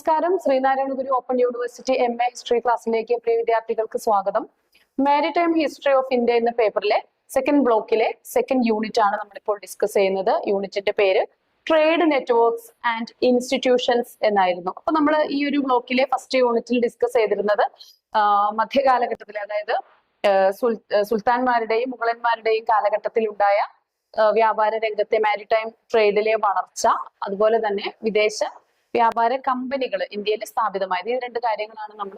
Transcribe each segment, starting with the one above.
നമസ്കാരം. ശ്രീനാരായണ ഗുരു open university MA history ക്ലാസ്സിലേക്ക് പ്രിയ വിദ്യാർത്ഥികൾക്ക് സ്വാഗതം. മാരിടൈം ഹിസ്റ്ററി ഓഫ് ഇന്ത്യ എന്ന പേപ്പറിലെ സെക്കൻഡ് ബ്ലോക്കിലെ സെക്കൻഡ് യൂണിറ്റ് ആണ് നമ്മളിപ്പോൾ ഡിസ്കസ് ചെയ്യുന്നത്. യൂണിറ്റിന്റെ പേര് ട്രേഡ് നെറ്റ്വർക്ക്സ് ആൻഡ് ഇൻസ്റ്റിറ്റ്യൂഷൻസ് എന്നായിരുന്നു. അപ്പൊ നമ്മൾ ഈ ഒരു ബ്ലോക്കിലെ ഫസ്റ്റ് യൂണിറ്റിൽ ഡിസ്കസ് ചെയ്തിരുന്നത് മധ്യകാലഘട്ടത്തിൽ, അതായത് സുൽത്താൻമാരുടെയും മുഗളന്മാരുടെയും കാലഘട്ടത്തിൽ ഉണ്ടായ വ്യാപാര രംഗത്തെ മാരിടൈം ട്രേഡിലെ വളർച്ച, അതുപോലെ തന്നെ വിദേശ വ്യാപാര കമ്പനികൾ ഇന്ത്യയിൽ സ്ഥാപിതമായത്. ഈ രണ്ട് കാര്യങ്ങളാണ് നമ്മൾ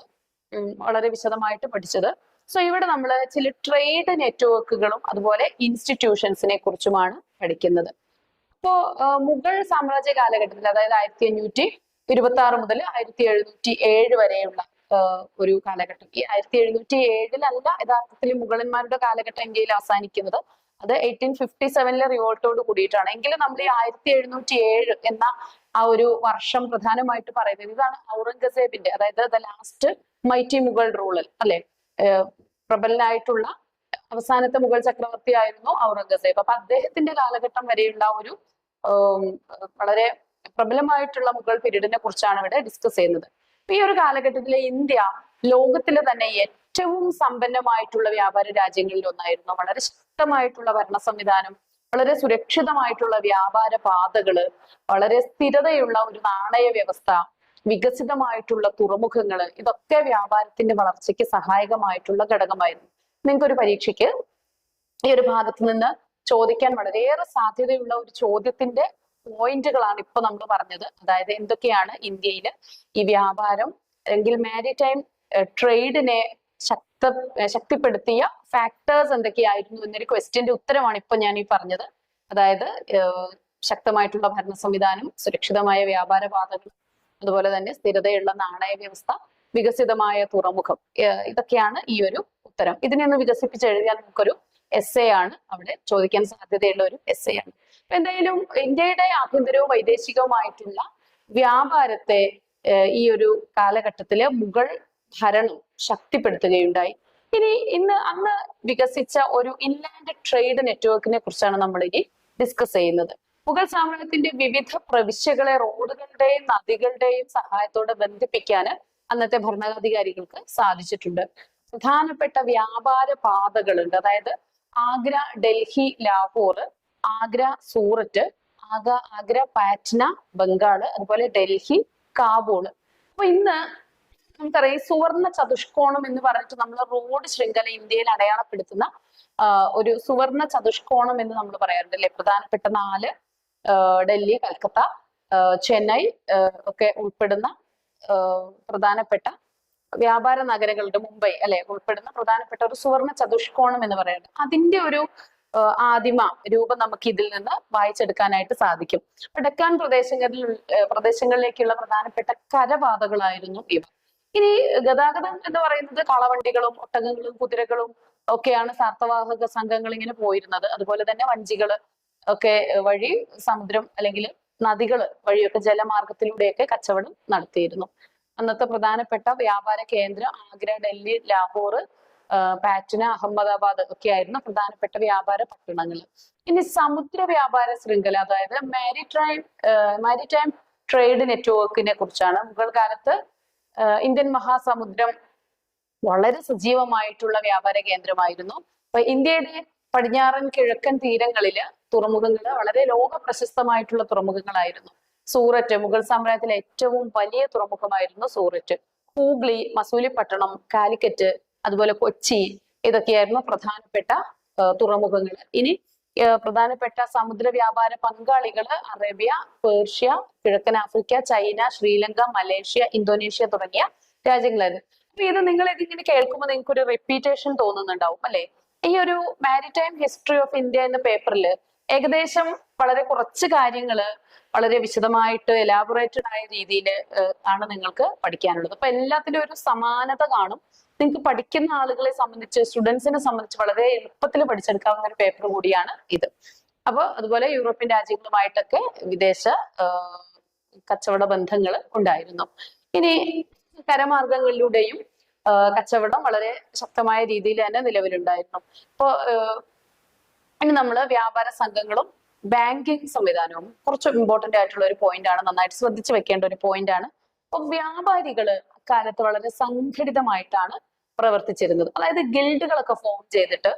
വളരെ വിശദമായിട്ട് പഠിച്ചത്. സോ ഇവിടെ നമ്മൾ ചില ട്രേഡ് നെറ്റ്വർക്കുകളും അതുപോലെ ഇൻസ്റ്റിറ്റ്യൂഷൻസിനെ കുറിച്ചുമാണ് പഠിക്കുന്നത്. ഇപ്പോ മുഗൾ സാമ്രാജ്യ കാലഘട്ടത്തിൽ, അതായത് 1526 മുതൽ 1707 വരെയുള്ള ഒരു കാലഘട്ടം. ഈ 1707-ലല്ല യഥാർത്ഥത്തിൽ മുഗളന്മാരുടെ കാലഘട്ടം ഇന്ത്യയിൽ അവസാനിക്കുന്നത്. അത് 1857-ലെ റിവോൾട്ടോട് കൂടിയിട്ടാണ്. എങ്കിലും നമ്മൾ ഈ 1707 എന്ന ആ ഒരു വർഷം പ്രധാനമായിട്ട് പറയുന്നത് ഇതാണ് ഔറംഗസേബിന്റെ, അതായത് the last mighty Mughal ruler അല്ലെ, പ്രബലനായിട്ടുള്ള അവസാനത്തെ മുഗൾ ചക്രവർത്തി ആയിരുന്നു ഔറംഗസേബ്. അപ്പൊ അദ്ദേഹത്തിന്റെ കാലഘട്ടം വരെയുള്ള ഒരു വളരെ പ്രബലമായിട്ടുള്ള മുഗൾ പീരീഡിനെ കുറിച്ചാണ് ഇവിടെ ഡിസ്കസ് ചെയ്യുന്നത്. ഈ ഒരു കാലഘട്ടത്തിലെ ഇന്ത്യ ലോകത്തിലെ തന്നെ ഏറ്റവും സമ്പന്നമായിട്ടുള്ള വ്യാപാര രാജ്യങ്ങളിൽ ഒന്നായിരുന്നു. വളരെ ശക്തമായിട്ടുള്ള ഭരണ സംവിധാനം, വളരെ സുരക്ഷിതമായിട്ടുള്ള വ്യാപാര പാതകള്, വളരെ സ്ഥിരതയുള്ള ഒരു നാണയ വ്യവസ്ഥ, വികസിതമായിട്ടുള്ള തുറമുഖങ്ങള്, ഇതൊക്കെ വ്യാപാരത്തിന്റെ വളർച്ചയ്ക്ക് സഹായകമായിട്ടുള്ള ഘടകമായിരുന്നു. നിങ്ങൾക്കൊരു പരീക്ഷയ്ക്ക് ഈ ഒരു ഭാഗത്ത് നിന്ന് ചോദിക്കാൻ വളരെയേറെ സാധ്യതയുള്ള ഒരു ചോദ്യത്തിന്റെ പോയിന്റുകളാണ് ഇപ്പൊ നമ്മൾ പറഞ്ഞത്. അതായത് എന്തൊക്കെയാണ് ഇന്ത്യയിൽ ഈ വ്യാപാരം അല്ലെങ്കിൽ മാരിടൈം ട്രേഡിനെ ശക്തിപ്പെടുത്തിയ ഫാക്ടേഴ്സ് എന്തൊക്കെയായിരുന്നു എന്നൊരു ക്വസ്റ്റ്യന്റെ ഉത്തരമാണ് ഇപ്പൊ ഞാൻ ഈ പറഞ്ഞത്. അതായത് ശക്തമായിട്ടുള്ള ഭരണ സംവിധാനം, സുരക്ഷിതമായ വ്യാപാര പാതകൾ, അതുപോലെ തന്നെ സ്ഥിരതയുള്ള നാണയ വ്യവസ്ഥ, വികസിതമായ തുറമുഖം, ഇതൊക്കെയാണ് ഈ ഒരു ഉത്തരം. ഇതിനെ ഒന്ന് വികസിപ്പിച്ചെഴുതിയാൽ നമുക്കൊരു എസ്സേ ആണ് അവിടെ ചോദിക്കാൻ സാധ്യതയുള്ള ഒരു എസ്സേ ആണ്. അപ്പൊ എന്തായാലും ഇന്ത്യയുടെ ആഭ്യന്തരവും വൈദേശികവുമായിട്ടുള്ള വ്യാപാരത്തെ ഈ ഒരു കാലഘട്ടത്തില് മുഗൾ ഭരണം ശക്തിപ്പെടുത്തുകയുണ്ടായി. അന്ന് വികസിച്ച ഒരു ഇൻലാൻഡ് ട്രേഡ് നെറ്റ്വർക്കിനെ കുറിച്ചാണ് നമ്മൾ ഇനി ഡിസ്കസ് ചെയ്യുന്നത്. മുഗൾ സാമ്രാജ്യത്തിന്റെ വിവിധ പ്രവിശ്യകളെ റോഡുകളുടെയും നദികളുടെയും സഹായത്തോടെ ബന്ധിപ്പിക്കാൻ അന്നത്തെ ഭരണാധികാരികൾക്ക് സാധിച്ചിട്ടുണ്ട്. പ്രധാനപ്പെട്ട വ്യാപാര പാതകളുണ്ട്. അതായത് ആഗ്ര, ഡൽഹി, ലാഹോർ, ആഗ്ര, സൂററ്റ്, ആഗ്ര, പാറ്റ്ന, ബംഗാള്, അതുപോലെ ഡൽഹി, കാബൂള്. അപ്പൊ ഇന്ന് നമുക്കറിയാം സുവർണ ചതുഷ്കോണം എന്ന് പറഞ്ഞിട്ട് നമ്മൾ റോഡ് ശൃംഖല ഇന്ത്യയിൽ അടയാളപ്പെടുത്തുന്ന ഒരു സുവർണ ചതുഷ്കോണം എന്ന് നമ്മൾ പറയാറുണ്ട് അല്ലെ. പ്രധാനപ്പെട്ട 4 ഡൽഹി, കൽക്കത്ത, ചെന്നൈ ഒക്കെ ഉൾപ്പെടുന്ന പ്രധാനപ്പെട്ട വ്യാപാര നഗരങ്ങളുടെ, മുംബൈ അല്ലെ ഉൾപ്പെടുന്ന പ്രധാനപ്പെട്ട ഒരു സുവർണ ചതുഷ്കോണം എന്ന് പറയുന്നത്. അതിന്റെ ഒരു ആദിമ രൂപം നമുക്ക് ഇതിൽ നിന്ന് വായിച്ചെടുക്കാനായിട്ട് സാധിക്കും. ഡെക്കാൻ പ്രദേശങ്ങളിലേക്കുള്ള പ്രധാനപ്പെട്ട കരപാതകളായിരുന്നു ഇവ. ഇനി ഗതാഗതം എന്ന് പറയുന്നത് കളവണ്ടികളും ഒട്ടകങ്ങളും കുതിരകളും ഒക്കെയാണ് സാർത്ഥവാഹക സംഘങ്ങൾ ഇങ്ങനെ പോയിരുന്നത്. അതുപോലെ തന്നെ വഞ്ചികള് ഒക്കെ വഴി സമുദ്രം അല്ലെങ്കിൽ നദികള് വഴിയൊക്കെ ജലമാർഗത്തിലൂടെയൊക്കെ കച്ചവടം നടത്തിയിരുന്നു. അന്നത്തെ പ്രധാനപ്പെട്ട വ്യാപാര കേന്ദ്രം ആഗ്ര, ഡൽഹി, ലാഹോർ, പാറ്റ്ന, അഹമ്മദാബാദ് ഒക്കെ ആയിരുന്നു പ്രധാനപ്പെട്ട വ്യാപാര പട്ടണങ്ങൾ. ഇനി സമുദ്ര വ്യാപാര ശൃംഖല, അതായത് മാരിടൈം ട്രേഡ് നെറ്റ്വർക്കിനെ കുറിച്ചാണ്. മുഗൾ കാലത്ത് ഇന്ത്യൻ മഹാസമുദ്രം വളരെ സജീവമായിട്ടുള്ള വ്യാപാര കേന്ദ്രമായിരുന്നു. അപ്പൊ ഇന്ത്യയുടെ പടിഞ്ഞാറൻ കിഴക്കൻ തീരങ്ങളില് തുറമുഖങ്ങള് വളരെ ലോക പ്രശസ്തമായിട്ടുള്ള തുറമുഖങ്ങളായിരുന്നു. സൂററ്റ്, മുഗൾ സാമ്രാജ്യത്തിലെ ഏറ്റവും വലിയ തുറമുഖമായിരുന്നു സൂററ്റ്. ഹൂഗ്ലി, മസൂലിപ്പട്ടണം, കാലിക്കറ്റ്, അതുപോലെ കൊച്ചി, ഇതൊക്കെയായിരുന്നു പ്രധാനപ്പെട്ട തുറമുഖങ്ങൾ. ഇനി പ്രധാനപ്പെട്ട സമുദ്ര വ്യാപാര പങ്കാളികള് അറേബ്യ, പേർഷ്യ, കിഴക്കൻ Africa, China, Sri Lanka, Malaysia, Indonesia തുടങ്ങിയ രാജ്യങ്ങളായിരുന്നു. അപ്പൊ നിങ്ങൾ ഇതിങ്ങനെ കേൾക്കുമ്പോൾ നിങ്ങൾക്ക് ഒരു റിപ്പീറ്റേഷൻ തോന്നുന്നുണ്ടാവും അല്ലെ. ഈ ഒരു മാരിടൈം ഹിസ്റ്ററി ഓഫ് ഇന്ത്യ എന്ന പേപ്പറിൽ ഏകദേശം വളരെ കുറച്ച് കാര്യങ്ങള് വളരെ വിശദമായിട്ട് എലാബറേറ്റഡ് ആയ രീതിയിൽ ആണ് നിങ്ങൾക്ക് പഠിക്കാനുള്ളത്. അപ്പൊ എല്ലാത്തിലും ഒരു സമാനത കാണും. നിങ്ങൾക്ക് പഠിക്കുന്ന ആളുകളെ സംബന്ധിച്ച്, സ്റ്റുഡൻസിനെ സംബന്ധിച്ച് വളരെ എളുപ്പത്തിൽ പഠിച്ചെടുക്കാവുന്ന ഒരു പേപ്പർ കൂടിയാണ് ഇത്. അപ്പൊ അതുപോലെ യൂറോപ്യൻ രാജ്യങ്ങളുമായിട്ടൊക്കെ വിദേശ കച്ചവട ബന്ധങ്ങൾ ഉണ്ടായിരുന്നു. ഇനി കരമാർഗങ്ങളിലൂടെയും കച്ചവടം വളരെ ശക്തമായ രീതിയിൽ തന്നെ നിലവിലുണ്ടായിരുന്നു. ഇപ്പോ ഇനി നമ്മൾ വ്യാപാര സംഘങ്ങളും ബാങ്കിങ് സംവിധാനവും കുറച്ച് ഇമ്പോർട്ടന്റ് ആയിട്ടുള്ള ഒരു പോയിന്റ് ആണ്, നന്നായിട്ട് ശ്രദ്ധിച്ചു വെക്കേണ്ട ഒരു പോയിന്റ് ആണ്. അപ്പൊ വ്യാപാരികള് അക്കാലത്ത് വളരെ സംഘടിതമായിട്ടാണ് പ്രവർത്തിച്ചിരുന്നത്. അതായത് ഗിൽഡുകളൊക്കെ ഫോം ചെയ്തിട്ട്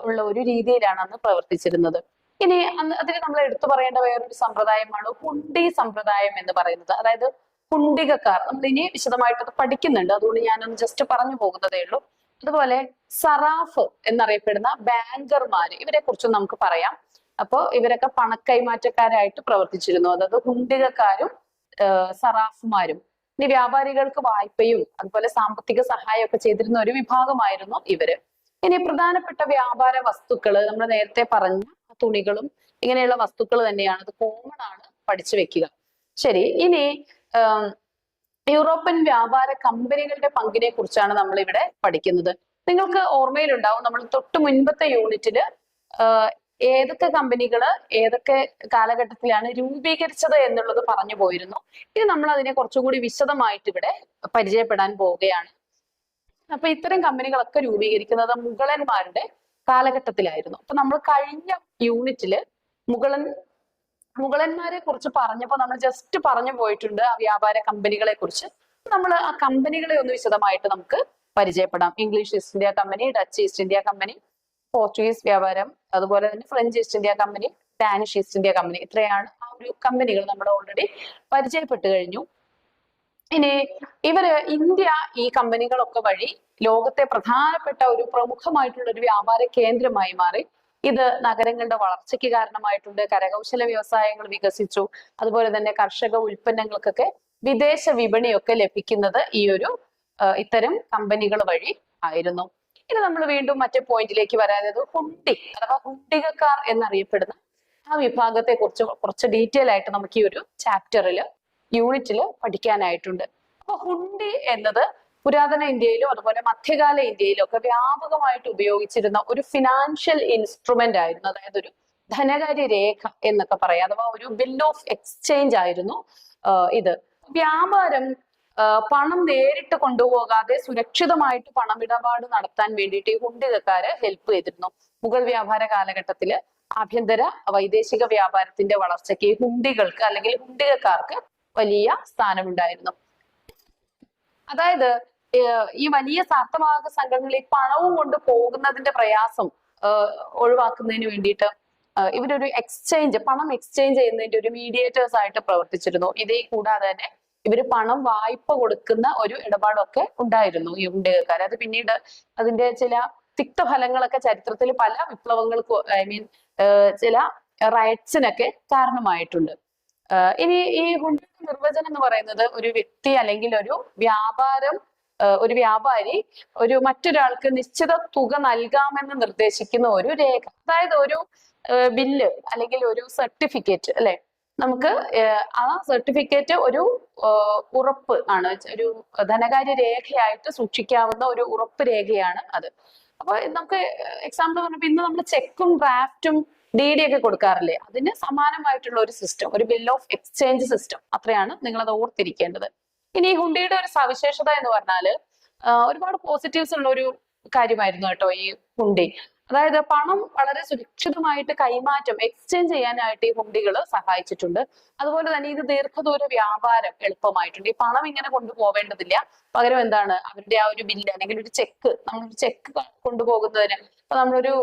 ഉള്ള ഒരു രീതിയിലാണ് അന്ന് പ്രവർത്തിച്ചിരുന്നത്. ഇനി അന്ന് അതിന് നമ്മൾ എടുത്തു പറയേണ്ട വേറൊരു സമ്പ്രദായമാണ് ഹുണ്ടി സമ്പ്രദായം എന്ന് പറയുന്നത്. അതായത് ഹുണ്ടികക്കാർ, നമ്മൾ ഇനി വിശദമായിട്ട് പഠിക്കുന്നുണ്ട്, അതുകൊണ്ട് ഞാനൊന്ന് ജസ്റ്റ് പറഞ്ഞു പോകുന്നതേ ഉള്ളൂ. അതുപോലെ സറാഫ് എന്നറിയപ്പെടുന്ന ബാങ്കർമാര്, ഇവരെ കുറിച്ചും നമുക്ക് പറയാം. അപ്പോ ഇവരൊക്കെ പണക്കൈമാറ്റക്കാരായിട്ട് പ്രവർത്തിച്ചിരുന്നു. അതായത് ഹുണ്ടികക്കാരും സറാഫുമാരും. ഇനി വ്യാപാരികൾക്ക് വായ്പയും അതുപോലെ സാമ്പത്തിക സഹായമൊക്കെ ചെയ്തിരുന്ന ഒരു വിഭാഗമായിരുന്നു ഇവര്. ഇനി പ്രധാനപ്പെട്ട വ്യാപാര വസ്തുക്കള് നമ്മൾ നേരത്തെ പറഞ്ഞ തുണികളും ഇങ്ങനെയുള്ള വസ്തുക്കൾ തന്നെയാണ്. അത് കോമൺ ആണ്, പഠിച്ചു വെക്കുക. ശരി, ഇനി യൂറോപ്യൻ വ്യാപാര കമ്പനികളുടെ പങ്കിനെ കുറിച്ചാണ് നമ്മൾ ഇവിടെ പഠിക്കുന്നത്. നിങ്ങൾക്ക് ഓർമ്മയിലുണ്ടാവും, നമ്മൾ തൊട്ട് മുൻപത്തെ യൂണിറ്റില് ഏതൊക്കെ കമ്പനികള് ഏതൊക്കെ കാലഘട്ടത്തിലാണ് രൂപീകരിച്ചത് എന്നുള്ളത് പറഞ്ഞു പോയിരുന്നു. ഇനി നമ്മൾ അതിനെ കുറച്ചുകൂടി വിശദമായിട്ട് ഇവിടെ പരിചയപ്പെടാൻ പോവുകയാണ്. അപ്പൊ ഇത്തരം കമ്പനികളൊക്കെ രൂപീകരിക്കുന്നത് മുഗളന്മാരുടെ കാലഘട്ടത്തിലായിരുന്നു. അപ്പൊ നമ്മൾ കഴിഞ്ഞ യൂണിറ്റില് മുഗളന്മാരെ കുറിച്ച് പറഞ്ഞപ്പോൾ നമ്മൾ ജസ്റ്റ് പറഞ്ഞു പോയിട്ടുണ്ട് ആ വ്യാപാര കമ്പനികളെ കുറിച്ച്. നമ്മൾ ആ കമ്പനികളെ ഒന്ന് വിശദമായിട്ട് നമുക്ക് പരിചയപ്പെടാം. English east India company, Dutch east India company, Portuguese വ്യാപാരം, അതുപോലെ തന്നെ French east India company, Danish east India company. ഇത്രയാണ് ആ ഒരു കമ്പനികൾ നമ്മൾ ഓൾറെഡി പരിചയപ്പെട്ടു കഴിഞ്ഞു. ഇനി ഇന്ത്യ ഈ കമ്പനികളൊക്കെ വഴി ലോകത്തെ പ്രധാനപ്പെട്ട ഒരു പ്രമുഖമായിട്ടുള്ള ഒരു വ്യാപാര കേന്ദ്രമായി മാറി. ഇത് നഗരങ്ങളുടെ വളർച്ചയ്ക്ക് കാരണമായിട്ടുണ്ട്. കരകൗശല വ്യവസായങ്ങൾ വികസിച്ചു. അതുപോലെ തന്നെ കർഷക ഉൽപ്പന്നങ്ങൾക്കൊക്കെ വിദേശ വിപണിയൊക്കെ ലഭിക്കുന്നത് ഇത്തരം കമ്പനികൾ വഴി ആയിരുന്നു. ഇനി നമ്മൾ വീണ്ടും മറ്റേ പോയിന്റിലേക്ക് വരാതെ ഹുണ്ടി അഥവാ ഹുണ്ടികക്കാർ എന്നറിയപ്പെടുന്ന ആ വിഭാഗത്തെ കുറിച്ച് കുറച്ച് ഡീറ്റെയിൽ ആയിട്ട് നമുക്ക് ഈ ഒരു യൂണിറ്റില് പഠിക്കാനായിട്ടുണ്ട്. അപ്പൊ ഹുണ്ടി എന്നത് പുരാതന ഇന്ത്യയിലും അതുപോലെ മധ്യകാല ഇന്ത്യയിലും ഒക്കെ വ്യാപകമായിട്ട് ഉപയോഗിച്ചിരുന്ന ഒരു ഫിനാൻഷ്യൽ ഇൻസ്ട്രുമെന്റ് ആയിരുന്നു. അതായത് ഒരു ധനകാര്യ രേഖ എന്നൊക്കെ പറയാം, അഥവാ ഒരു ബിൽ ഓഫ് എക്സ്ചേഞ്ച് ആയിരുന്നു ഇത്. വ്യാപാരം പണം നേരിട്ട് കൊണ്ടുപോകാതെ സുരക്ഷിതമായിട്ട് പണമിടപാട് നടത്താൻ വേണ്ടിയിട്ട് ഈ ഹുണ്ടികക്കാര് ഹെൽപ്പ് ചെയ്തിരുന്നു. മുഗൾ വ്യാപാര കാലഘട്ടത്തില് ആഭ്യന്തര വൈദേശിക വ്യാപാരത്തിന്റെ വളർച്ചയ്ക്ക് ഹുണ്ടികൾക്ക് അല്ലെങ്കിൽ ഹുണ്ടികക്കാർക്ക് വലിയ സ്ഥാനമുണ്ടായിരുന്നു. അതായത് ഈ വലിയ സാർത്ഥവാഹക സംഘങ്ങൾ ഈ പണവും കൊണ്ട് പോകുന്നതിന്റെ പ്രയാസം ഒഴിവാക്കുന്നതിന് വേണ്ടിയിട്ട് ഇവരൊരു പണം എക്സ്ചേഞ്ച് ചെയ്യുന്നതിന്റെ ഒരു മീഡിയേറ്റേഴ്സ് ആയിട്ട് പ്രവർത്തിച്ചിരുന്നു. ഇതേ കൂടാതെ തന്നെ ഇവര് പണം വായ്പ കൊടുക്കുന്ന ഒരു ഇടപാടൊക്കെ ഉണ്ടായിരുന്നു ഈ ഹുണ്ടികക്കാർ. അത് പിന്നീട് അതിന്റെ ചില തിക്തഫലങ്ങളൊക്കെ ചരിത്രത്തിൽ പല വിപ്ലവങ്ങൾക്കും ചില റൈറ്റ്സിനൊക്കെ കാരണമായിട്ടുണ്ട്. ഇനി ഈ ഹുണ്ടിയുടെ നിർവചനം എന്ന് പറയുന്നത് ഒരു വ്യക്തി അല്ലെങ്കിൽ ഒരു വ്യാപാരി മറ്റൊരാൾക്ക് നിശ്ചിത തുക നൽകാമെന്ന് നിർദ്ദേശിക്കുന്ന ഒരു രേഖ. അതായത് ഒരു ബില്ല് അല്ലെങ്കിൽ ഒരു സർട്ടിഫിക്കറ്റ് അല്ലെ, നമുക്ക് ആ സർട്ടിഫിക്കറ്റ് ഒരു ഉറപ്പ് ആണ്, ഒരു ധനകാര്യ രേഖയായിട്ട് സൂക്ഷിക്കാവുന്ന ഒരു ഉറപ്പ് രേഖയാണ് അത്. അപ്പൊ നമുക്ക് എക്സാമ്പിൾ പറഞ്ഞപ്പോ ഇന്ന് നമ്മൾ ചെക്കും ഡ്രാഫ്റ്റും DD ഒക്കെ കൊടുക്കാറില്ലേ, അതിന് സമാനമായിട്ടുള്ള ഒരു സിസ്റ്റം, ഒരു ബിൽ ഓഫ് എക്സ്ചേഞ്ച് സിസ്റ്റം. അത്രയാണ് നിങ്ങൾ അത് ഓർത്തിരിക്കേണ്ടത്. ഇനി ഹുണ്ടിയുടെ ഒരു സവിശേഷത എന്ന് പറഞ്ഞാല് ഒരുപാട് പോസിറ്റീവ്സ് ഉള്ള ഒരു കാര്യമായിരുന്നു കേട്ടോ ഈ ഹുണ്ടി. അതായത് പണം വളരെ സുരക്ഷിതമായിട്ട് എക്സ്ചേഞ്ച് ചെയ്യാനായിട്ട് ഈ ഹുണ്ടികൾ സഹായിച്ചിട്ടുണ്ട്. അതുപോലെ തന്നെ ഇത് ദീർഘദൂര വ്യാപാരം എളുപ്പമായിട്ടുണ്ട്. ഈ പണം ഇങ്ങനെ കൊണ്ടുപോവേണ്ടതില്ല, പകരം എന്താണ് അവരുടെ ആ ഒരു ബില്ല് അല്ലെങ്കിൽ ഒരു നമ്മളൊരു ചെക്ക് കൊണ്ടുപോകുന്നതിന്, ഇപ്പൊ നമ്മളൊരു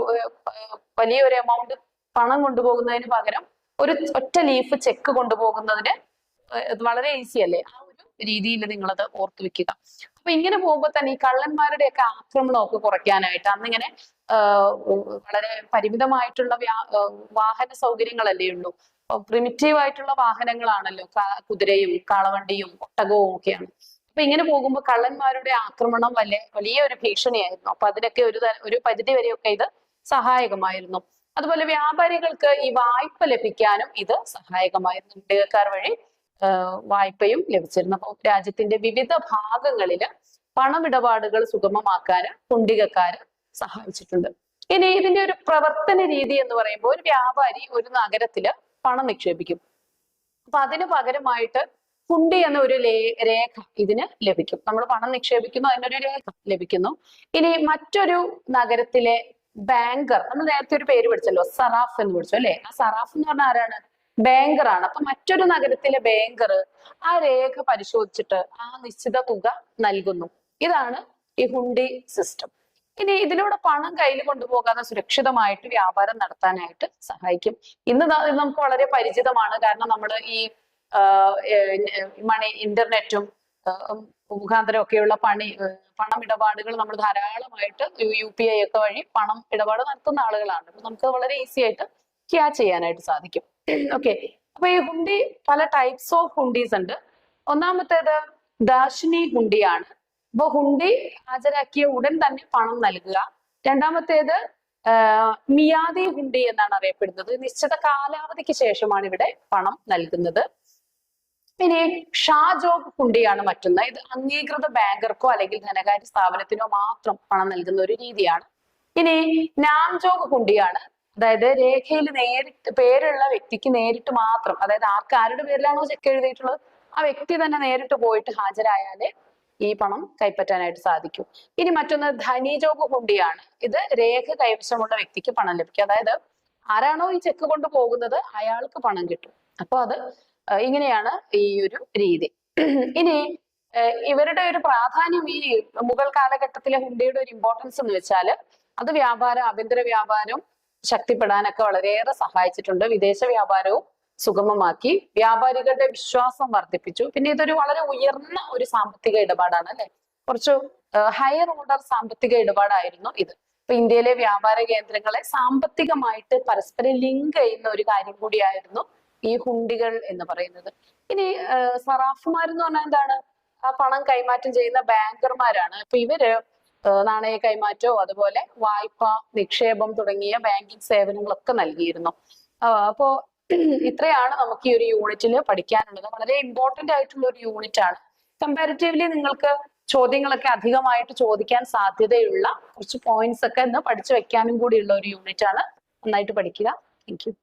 വലിയൊരു എമൗണ്ട് പണം കൊണ്ടുപോകുന്നതിന് പകരം ഒരു ഒറ്റ ലീഫ് ചെക്ക് കൊണ്ടുപോകുന്നതിന് വളരെ ഈസി അല്ലേ. ആ ഒരു രീതിയിൽ നിങ്ങളത് ഓർത്തു വെക്കുക. അപ്പൊ ഇങ്ങനെ പോകുമ്പോൾ തന്നെ ഈ കള്ളന്മാരുടെ ഒക്കെ ആക്രമണമൊക്കെ കുറയ്ക്കാനായിട്ട് അന്നിങ്ങനെ വളരെ പരിമിതമായിട്ടുള്ള വാഹന സൗകര്യങ്ങളല്ലേ ഉള്ളൂ. പ്രിമിറ്റീവ് ആയിട്ടുള്ള വാഹനങ്ങളാണല്ലോ കുതിരയും കാളവണ്ടിയും ഒട്ടകവും ഒക്കെയാണ്. അപ്പൊ ഇങ്ങനെ പോകുമ്പോൾ കള്ളന്മാരുടെ ആക്രമണം വലിയൊരു ഭീഷണിയായിരുന്നു. അപ്പൊ അതിനൊക്കെ ഒരു പരിധി വരെയൊക്കെ ഇത് സഹായകമായിരുന്നു. അതുപോലെ വ്യാപാരികൾക്ക് ഈ വായ്പ ലഭിക്കാനും ഇത് സഹായകമായിരുന്നു. ഹുണ്ടികക്കാർ വഴി വായ്പയും ലഭിച്ചിരുന്നു. അപ്പൊ രാജ്യത്തിന്റെ വിവിധ ഭാഗങ്ങളില് പണമിടപാടുകൾ സുഗമമാക്കാൻ ഹുണ്ടികക്കാര് സഹായിച്ചിട്ടുണ്ട്. ഇനി ഇതിന്റെ ഒരു പ്രവർത്തന രീതി എന്ന് പറയുമ്പോൾ ഒരു വ്യാപാരി ഒരു നഗരത്തില് പണം നിക്ഷേപിക്കും. അപ്പൊ അതിന് പകരമായിട്ട് ഹുണ്ടി എന്ന ഒരു രേഖ ഇതിന് ലഭിക്കും. നമ്മൾ പണം നിക്ഷേപിക്കുന്നു, അതിനൊരു രേഖ ലഭിക്കുന്നു. ഇനി മറ്റൊരു നഗരത്തിലെ ബാങ്കർ, നമ്മൾ നേരത്തെ ഒരു പേര് പഠിച്ചല്ലോ, സറാഫ് എന്ന് പഠിച്ചു അല്ലെ. ആ സറാഫ് എന്ന് പറഞ്ഞാൽ ആരാണ്? ബാങ്കറാണ്. അപ്പൊ മറ്റൊരു നഗരത്തിലെ ബാങ്കർ ആ രേഖ പരിശോധിച്ചിട്ട് ആ നിശ്ചിത തുക നൽകുന്നു. ഇതാണ് ഈ ഹുണ്ടി സിസ്റ്റം. ഇനി ഇതിലൂടെ പണം കയ്യിൽ കൊണ്ടുപോകാതെ സുരക്ഷിതമായിട്ട് വ്യാപാരം നടത്താനായിട്ട് സഹായിക്കും. ഇന്ന് നമുക്ക് വളരെ പരിചിതമാണ്. കാരണം നമ്മൾ ഈ ഇന്റർനെറ്റും മുഖാന്തരം ഒക്കെയുള്ള പണമിടപാടുകൾ നമ്മൾ ധാരാളമായിട്ട് UPI ഒക്കെ വഴി പണം ഇടപാട് നടത്തുന്ന ആളുകളാണ്. നമുക്ക് വളരെ ഈസി ആയിട്ട് ക്യാച്ച് ചെയ്യാനായിട്ട് സാധിക്കും. ഓക്കെ, അപ്പൊ ഈ ഹുണ്ടി പല ടൈപ്സ് ഓഫ് ഹുണ്ടീസ് ഉണ്ട്. ഒന്നാമത്തേത് ദാർശനി ഹുണ്ടിയാണ്. അപ്പൊ ഹുണ്ടി ഹാജരാക്കിയ ഉടൻ തന്നെ പണം നൽകുക. രണ്ടാമത്തേത് മിയാദി ഹുണ്ടി എന്നാണ് അറിയപ്പെടുന്നത്. നിശ്ചിത കാലാവധിക്ക് ശേഷമാണ് ഇവിടെ പണം നൽകുന്നത്. പിന്നെ ഷാജോഗ് ഹുണ്ടിയാണ് മറ്റൊന്ന്. ഇത് അംഗീകൃത ബാങ്കർക്കോ അല്ലെങ്കിൽ ധനകാര്യ സ്ഥാപനത്തിനോ മാത്രം പണം നൽകുന്ന ഒരു രീതിയാണ്. ഇനി നാംജോഗ് ഹുണ്ടിയാണ്. അതായത് രേഖയിൽ നേരിട്ട് പേരുള്ള വ്യക്തിക്ക് നേരിട്ട് മാത്രം, അതായത് ആരുടെ പേരിലാണോ ചെക്ക് എഴുതിയിട്ടുള്ളത് ആ വ്യക്തി തന്നെ നേരിട്ട് പോയിട്ട് ഹാജരായാലേ ഈ പണം കൈപ്പറ്റാനായിട്ട് സാധിക്കും. ഇനി മറ്റൊന്ന് ധനിജോഗ് ഹുണ്ടിയാണ്. ഇത് രേഖ കൈവശമുള്ള വ്യക്തിക്ക് പണം ലഭിക്കും. അതായത് ആരാണോ ഈ ചെക്ക് കൊണ്ട് പോകുന്നത് അയാൾക്ക് പണം കിട്ടും. അപ്പൊ അത് ഇങ്ങനെയാണ് ഈ ഒരു രീതി. ഇനി ഇവരുടെ ഒരു പ്രാധാന്യം, ഈ മുഗൾ കാലഘട്ടത്തിലെ ഹുണ്ടിയുടെ ഒരു ഇമ്പോർട്ടൻസ് എന്ന് വെച്ചാൽ അത് ആഭ്യന്തര വ്യാപാരം ശക്തിപ്പെടാനൊക്കെ വളരെയേറെ സഹായിച്ചിട്ടുണ്ട്. വിദേശ വ്യാപാരവും സുഗമമാക്കി, വ്യാപാരികളുടെ വിശ്വാസം വർദ്ധിപ്പിച്ചു. പിന്നെ ഇതൊരു വളരെ ഉയർന്ന ഒരു സാമ്പത്തിക ഇടപാടാണ് അല്ലെ, കുറച്ച് ഹയർ ഓർഡർ സാമ്പത്തിക ഇടപാടായിരുന്നു ഇത്. ഇപ്പൊ ഇന്ത്യയിലെ വ്യാപാര കേന്ദ്രങ്ങളെ സാമ്പത്തികമായിട്ട് പരസ്പരം ലിങ്ക് ചെയ്യുന്ന ഒരു കാര്യം കൂടിയായിരുന്നു ഈ ഹുണ്ടികൾ എന്ന് പറയുന്നത്. ഇനി സറാഫുമാരെന്ന് പറഞ്ഞാൽ എന്താണ്? ആ പണം കൈമാറ്റം ചെയ്യുന്ന ബാങ്കർമാരാണ്. അപ്പൊ ഇവര് നാണയ കൈമാറ്റോ അതുപോലെ വായ്പ, നിക്ഷേപം തുടങ്ങിയ ബാങ്കിങ് സേവനങ്ങളൊക്കെ നൽകിയിരുന്നു. അപ്പോ ഇത്രയാണ് നമുക്ക് ഈ ഒരു യൂണിറ്റിൽ പഠിക്കാനുള്ളത്. വളരെ ഇമ്പോർട്ടന്റ് ആയിട്ടുള്ള ഒരു യൂണിറ്റ് ആണ്. കമ്പാരിറ്റീവ്ലി നിങ്ങൾക്ക് ചോദ്യങ്ങളൊക്കെ അധികമായിട്ട് ചോദിക്കാൻ സാധ്യതയുള്ള കുറച്ച് പോയിന്റ്സ് ഒക്കെ ഇന്ന് പഠിച്ചു വെക്കാനും കൂടിയുള്ള ഒരു യൂണിറ്റ് ആണ്. നന്നായിട്ട് പഠിക്കുക. Thank you.